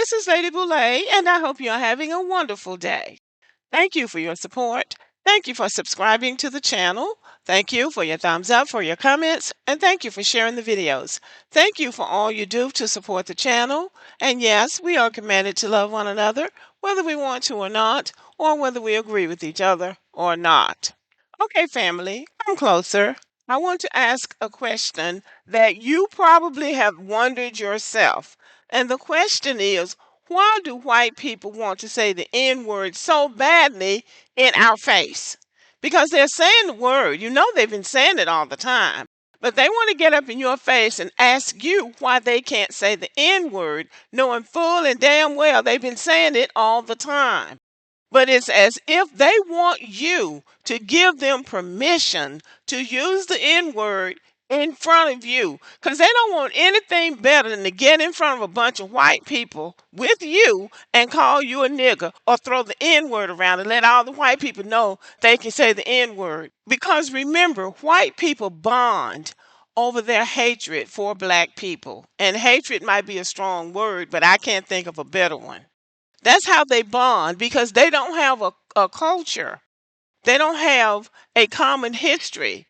This is Lady Boulay, and I hope you're having a wonderful day. Thank you for your support. Thank you for subscribing to the channel. Thank you for your thumbs up, for your comments, and thank you for sharing the videos. Thank you for all you do to support the channel. And yes, we are commanded to love one another, whether we want to or not, or whether we agree with each other or not. Okay, family, come closer. I want to ask a question that you probably have wondered yourself. And the question is, why do white people want to say the N word so badly in our face? Because they're saying the word. You know they've been saying it all the time. But they want to get up in your face and ask you why they can't say the N word, knowing full and damn well they've been saying it all the time. But it's as if they want you to give them permission to use the N word in front of you because they don't want anything better than to get in front of a bunch of white people with you and call you a nigger or throw the N word around and let all the white people know they can say the N word. Because remember, white people bond over their hatred for black people. And hatred might be a strong word, but I can't think of a better one. That's how they bond because they don't have a culture. They don't have a common history.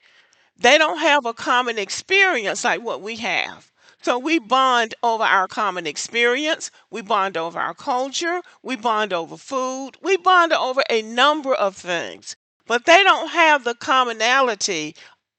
They don't have a common experience like what we have. So we bond over our common experience. We bond over our culture. We bond over food. We bond over a number of things. But they don't have the commonality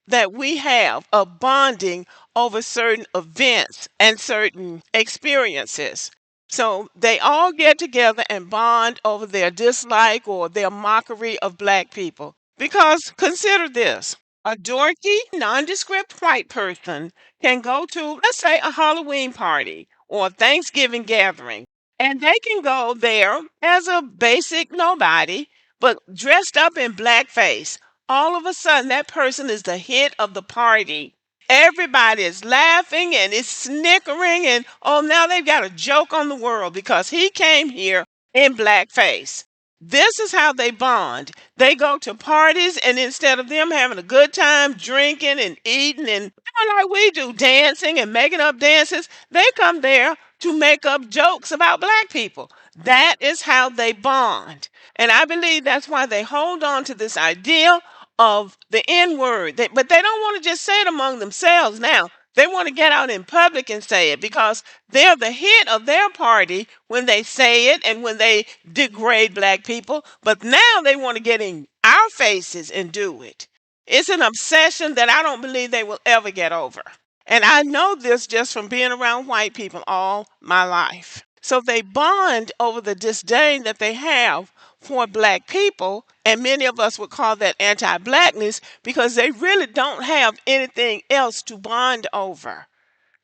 that we have of bonding over certain events and certain experiences. So they all get together and bond over their dislike or their mockery of black people. Because consider this, a dorky, nondescript white person can go to, let's say, a Halloween party or a Thanksgiving gathering, and they can go there as a basic nobody, but dressed up in blackface. All of a sudden, that person is the hit of the party. Everybody is laughing and it's snickering, and oh, now they've got a joke on the world because he came here in blackface. This is how they bond. They go to parties, and instead of them having a good time drinking and eating and doing like we do, dancing and making up dances, they come there to make up jokes about black people. That is how they bond. And I believe that's why they hold on to this idea of the N word. But they don't want to just say it among themselves now. They want to get out in public and say it because they're the hit of their party when they say it and when they degrade black people. But now they want to get in our faces and do it. It's an obsession that I don't believe they will ever get over. And I know this just from being around white people all my life. So they bond over the disdain that they have for black people, and many of us would call that anti-blackness because they really don't have anything else to bond over.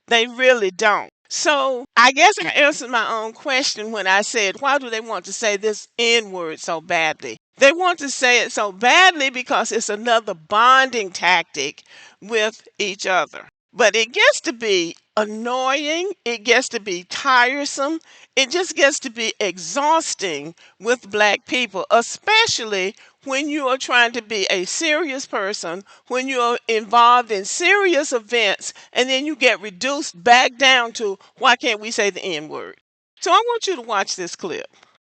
They really don't. So I guess I answered my own question when I said, why do they want to say this N word so badly? They want to say it so badly because it's another bonding tactic with each other. But it gets to be annoying, it gets to be tiresome, it just gets to be exhausting with black people, especially when you are trying to be a serious person, when you're involved in serious events, and then you get reduced back down to why can't we say the N word? So I want you to watch this clip.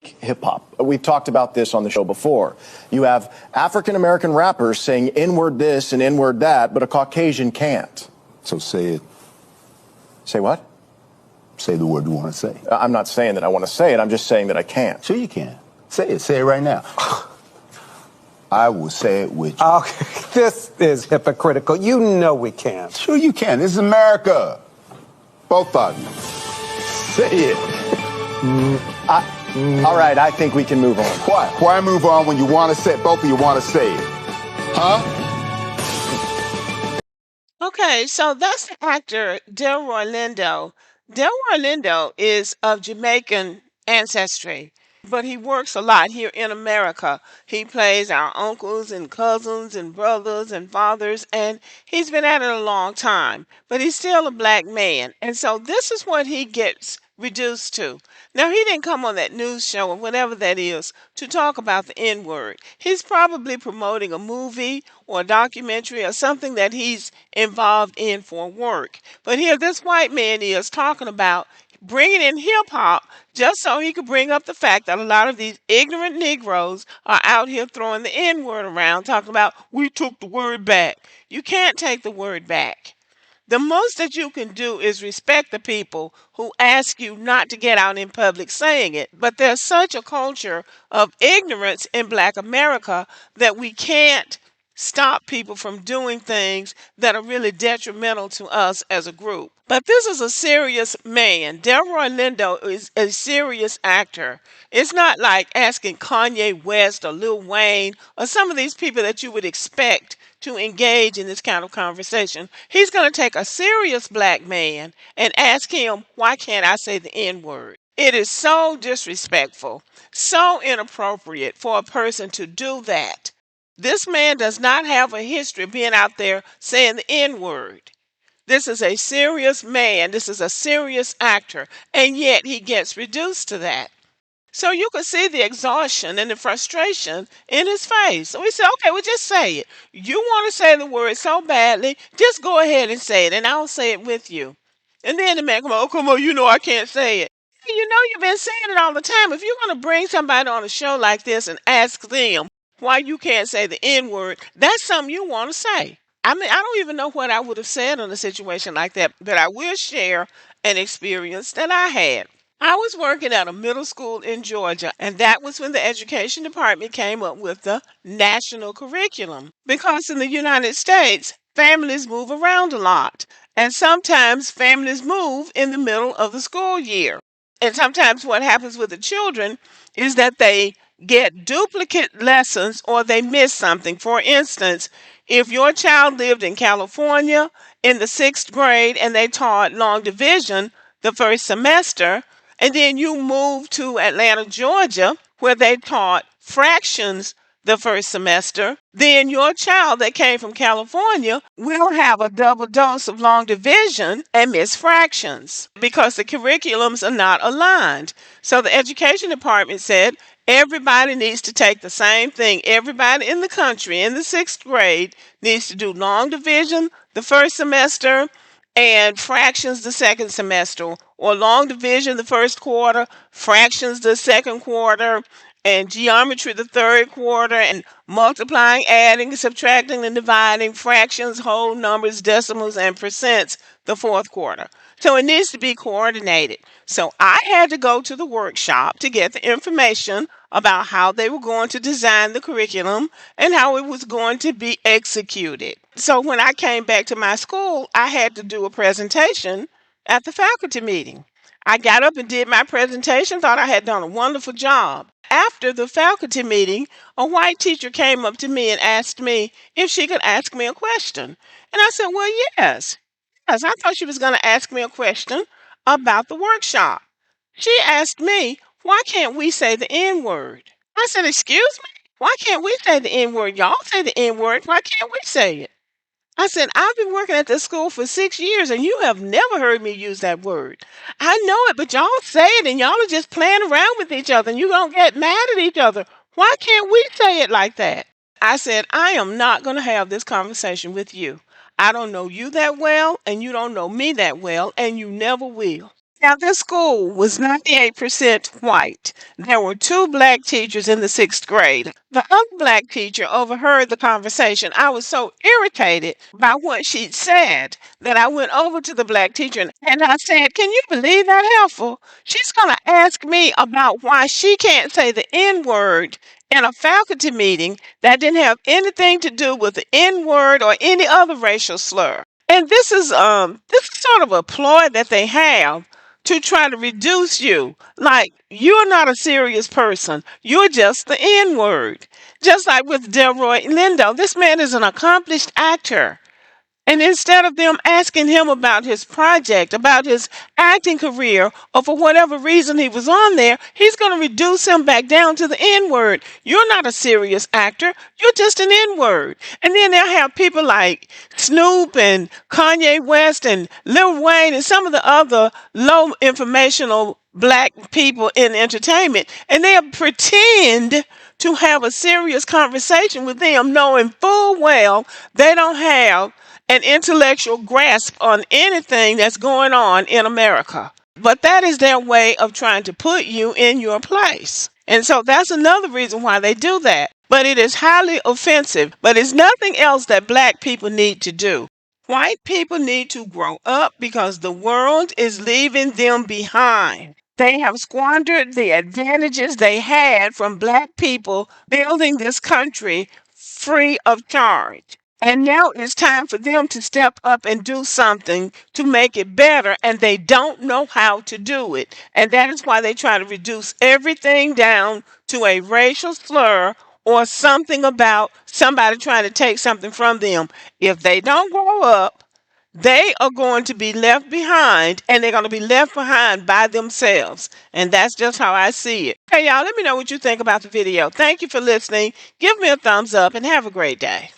Hip hop. We've talked about this on the show before. You have African American rappers saying N-word this and N-word that, but a Caucasian can't. So say it. Say what? Say the word you want to say. I'm not saying that I want to say it. I'm just saying that I can't. Sure you can. Say it. Say it right now. I will say it with you. Okay, this is hypocritical. You know we can't. Sure you can. This is America. Both of you. Say it. All right, I think we can move on. Why? Why move on when you want to say it? Both of you want to say it. Huh? Okay, so that's the actor Delroy Lindo. Delroy Lindo is of Jamaican ancestry, but he works a lot here in America. He plays our uncles and cousins and brothers and fathers, and he's been at it a long time, but he's still a black man. And so this is what he gets reduced to. Now, he didn't come on that news show or whatever that is to talk about the N word. He's probably promoting a movie or a documentary or something that he's involved in for work. But here, this white man is talking about bringing in hip hop just so he could bring up the fact that a lot of these ignorant Negroes are out here throwing the N word around, talking about we took the word back. You can't take the word back. The most that you can do is respect the people who ask you not to get out in public saying it. But there's such a culture of ignorance in Black America that we can't stop people from doing things that are really detrimental to us as a group. But this is a serious man. Delroy Lindo is a serious actor. It's not like asking Kanye West or Lil Wayne or some of these people that you would expect to engage in this kind of conversation. He's going to take a serious black man and ask him, why can't I say the N word? It is so disrespectful, so inappropriate for a person to do that. This man does not have a history of being out there saying the N word. This is a serious man. This is a serious actor. And yet he gets reduced to that. So you could see the exhaustion and the frustration in his face. So he said, okay, well, just say it. You want to say the word so badly, just go ahead and say it, and I'll say it with you. And then the man come on, oh, come on, you know I can't say it. You know you've been saying it all the time. If you're going to bring somebody on a show like this and ask them why you can't say the N word, that's something you want to say. I mean, I don't even know what I would have said in a situation like that, but I will share an experience that I had. I was working at a middle school in Georgia, and that was when the education department came up with the national curriculum. Because in the United States, families move around a lot, and sometimes families move in the middle of the school year. And sometimes what happens with the children is that they get duplicate lessons or they miss something. For instance, if your child lived in California in the 6th grade and they taught long division the first semester, and then you moved to Atlanta, Georgia, where they taught fractions the first semester, then your child that came from California will have a double dose of long division and miss fractions because the curriculums are not aligned. So the education department said everybody needs to take the same thing. Everybody in the country in the 6th grade needs to do long division the first semester and fractions the second semester, or long division the first quarter, fractions the second quarter, and geometry the third quarter, and multiplying, adding, subtracting, and dividing, fractions, whole numbers, decimals, and percents the fourth quarter. So it needs to be coordinated. So I had to go to the workshop to get the information about how they were going to design the curriculum and how it was going to be executed. So when I came back to my school, I had to do a presentation at the faculty meeting. I got up and did my presentation, thought I had done a wonderful job. After the faculty meeting, a white teacher came up to me and asked me if she could ask me a question. And I said, well, yes. Yes, I thought she was going to ask me a question about the workshop. She asked me, why can't we say the N word? I said, excuse me? Why can't we say the N word? Y'all say the N word. Why can't we say it? I said, I've been working at this school for 6 years and you have never heard me use that word. I know it, but y'all say it and y'all are just playing around with each other and you don't get mad at each other. Why can't we say it like that? I said, I am not going to have this conversation with you. I don't know you that well and you don't know me that well and you never will. Now, this school was 98% white. There were two black teachers in the 6th grade. The other black teacher overheard the conversation. I was so irritated by what she'd said that I went over to the black teacher and I said, can you believe that, helpful? She's going to ask me about why she can't say the N word in a faculty meeting that didn't have anything to do with the N word or any other racial slur. And this is sort of a ploy that they have to try to reduce you. Like, you're not a serious person. You're just the N word. Just like with Delroy Lindo, this man is an accomplished actor. And instead of them asking him about his project, about his acting career, or for whatever reason he was on there, he's going to reduce him back down to the N word. You're not a serious actor. You're just an N word. And then they'll have people like Snoop and Kanye West and Lil Wayne and some of the other low informational black people in entertainment, and they'll pretend to have a serious conversation with them, knowing full well they don't have an intellectual grasp on anything that's going on in America. But that is their way of trying to put you in your place. And so that's another reason why they do that. But it is highly offensive. But it's nothing else that black people need to do. White people need to grow up because the world is leaving them behind. They have squandered the advantages they had from black people building this country free of charge. And now it's time for them to step up and do something to make it better, and they don't know how to do it. And that is why they try to reduce everything down to a racial slur or something about somebody trying to take something from them. If they don't grow up, they are going to be left behind, and they're going to be left behind by themselves. And that's just how I see it. Hey, y'all, let me know what you think about the video. Thank you for listening. Give me a thumbs up and have a great day.